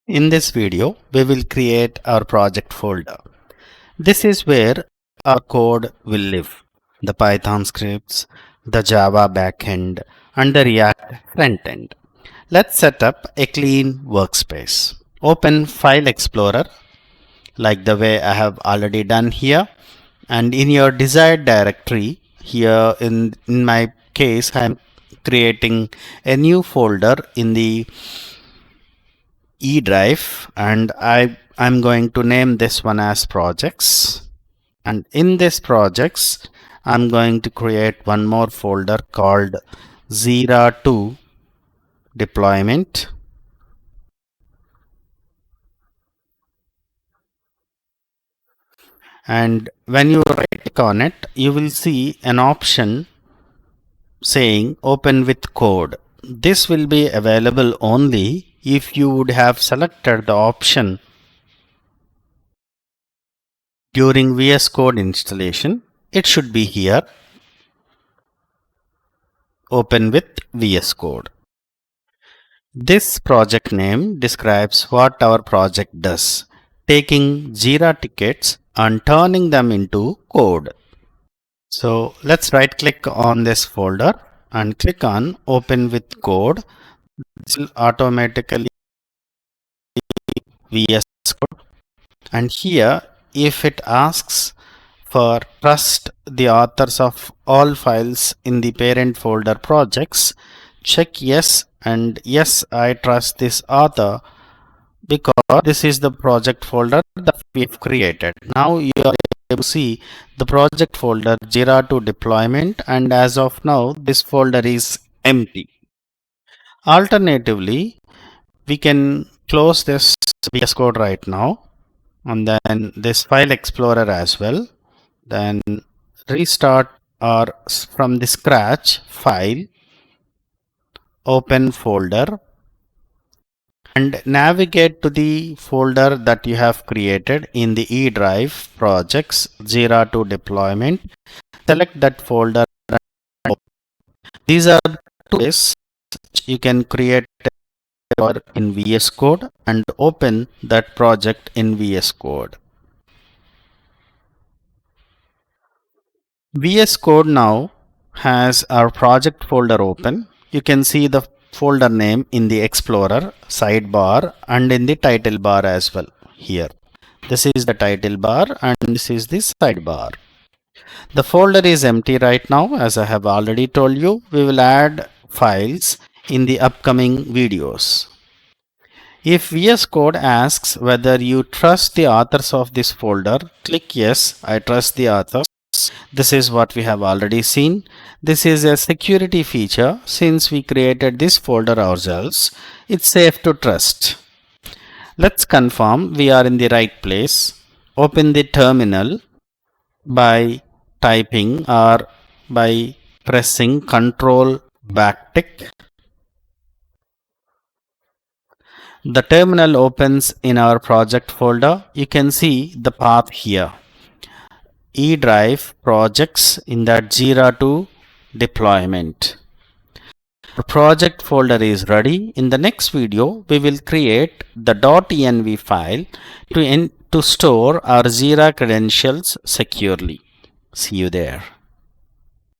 In this video, we will create our project folder. This is where our code will live. The Python scripts, the Java backend, and the React frontend. Let's set up a clean workspace. Open File Explorer like the way I have already done here. And in your desired directory, here in my case, I am creating a new folder in the E drive, and I'm going to name this one as projects, and in this projects I'm going to create one more folder called Zira 2 deployment, and when you right click on it, you will see an option saying open with code. This will be available only if you would have selected the option during VS Code installation. It should be here, open with VS Code. This project name describes what our project does, taking Jira tickets and turning them into code. So let's right click on this folder and click on open with code. This will automatically VS Code, and here if it asks for trust the authors of all files in the parent folder projects, check yes, and yes, I trust this author because this is the project folder that we have created. Now you are able to see the project folder Jira 2 deployment, and as of now this folder is empty. Alternatively, we can close this VS Code right now, and then this file explorer as well, then restart or from the scratch file, open folder, and navigate to the folder that you have created in the E drive projects Jira 2 deployment. Select that folder. These are two ways you can create in VS Code and open that project in VS Code. VS Code now has our project folder open. You can see the folder name in the Explorer sidebar and in the title bar as well here. This is the title bar and this is the sidebar. The folder is empty right now. As I have already told you, we will add files in the upcoming videos. If VS Code asks whether you trust the authors of this folder, click yes, I trust the authors. This is what we have already seen. This is a security feature. Since we created this folder ourselves, it's safe to trust. Let's confirm we are in the right place. Open the terminal by typing or by pressing Ctrl backtick. The terminal opens in our project folder. You can see the path here. E drive projects in that Jira 2 deployment. The project folder is ready. In the next video, we will create the .env file to store our Jira credentials securely. See you there.